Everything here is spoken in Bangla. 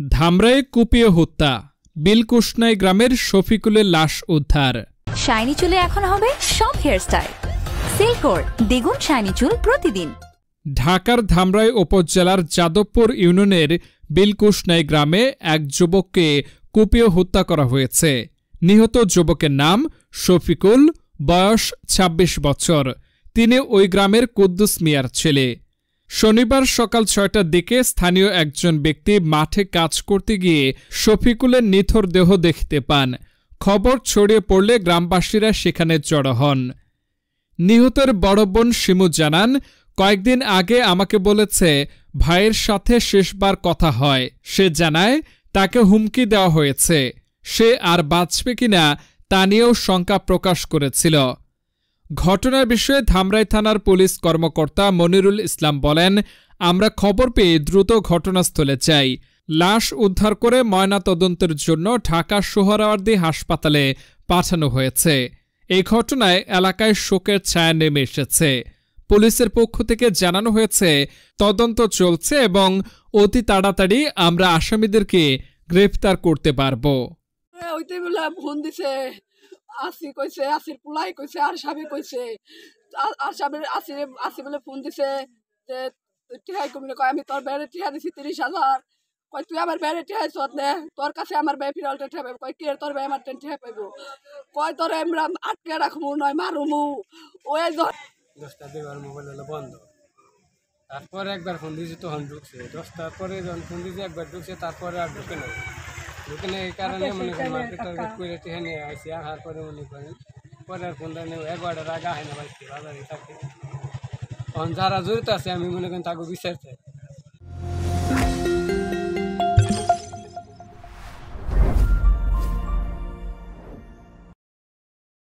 ধামরায় কুপিয়ে হত্যা, বিলকুশনাই গ্রামের শফিকুলের লাশ উদ্ধার। শাইনি চুলে এখন হবে সব হেয়ারস্টাইল। সিল্কোর দ্বিগুণ শাইনি চুল প্রতিদিন। ঢাকার ধামরাই উপজেলার যাদবপুর ইউনিয়নের বিলকুশনাই গ্রামে এক যুবককে কুপিয়ে হত্যা করা হয়েছে। নিহত যুবকের নাম শফিকুল, বয়স ২৬ বছর। তিনি ওই গ্রামের কুদ্দুস মিয়ার ছেলে। শনিবার সকাল ৬টার দিকে স্থানীয় একজন ব্যক্তি মাঠে কাজ করতে গিয়ে শফিকুলের নিথর দেহ দেখতে পান। খবর ছড়িয়ে পড়লে গ্রামবাসীরা সেখানে জড়ো হন। নিহতের বড় বোন শিমু জানান, কয়েকদিন আগে আমাকে বলেছে ভাইয়ের সাথে শেষবার কথা হয়। সে জানায় তাকে হুমকি দেওয়া হয়েছে। সে আর বাঁচবে কিনা তা নিয়েও শঙ্কা প্রকাশ করেছিল। ঘটনার বিষয়ে ধামরাই থানার পুলিশ কর্মকর্তা মনিরুল ইসলাম বলেন, আমরা খবর পেয়ে দ্রুত ঘটনাস্থলে যাই। লাশ উদ্ধার করে ময়নাতদন্তের জন্য ঢাকা সোহরাওয়ার্দী হাসপাতালে পাঠানো হয়েছে। এই ঘটনায় এলাকায় শোকের ছায়া নেমে এসেছে। পুলিশের পক্ষ থেকে জানানো হয়েছে তদন্ত চলছে এবং অতি তাড়াতাড়ি আমরা আসামিদেরকে গ্রেফতার করতে পারব। আসি কইছে, আসির পুলাই কইছে, আর সাবি কইছে, আর সাবির আসি বলে ফোন দিছে যে টিহাই কমিলে কয় আমি তোর বেড়ে টিহা দিছি ৩০,০০০। কয় তুই আমার বেড়ে টিহাই চত নে, তোর কাছে আমার ব্যয় ফিরালটা টিহা পাইব। কয় কে তোর ব্যয় আমার টিহা পাইব। কয় তোর আমরা আটকে রাখবো নয় মারুমু। ওই 10টা দেবার মোবাইল হলো বন্ধ। তারপরে একবার ফোন দিয়েছি, তখন ঢুকছে। 10টার পরে যখন ফোন দিয়েছি একবার ঢুকছে, তারপরে আর ঢুকে নেই। এই কারণে মনে করেন মার্কেট টার্গেট করে টেনে নিয়ে আসি। আসার পরে মনে করেন পরে আর ফোনটা নেই, 11টার আগে হয় না বাড়িতে বাজারে থাকে। তখন যারা জড়িত আছে আমি মনে করেন তাকে বিচার চাই।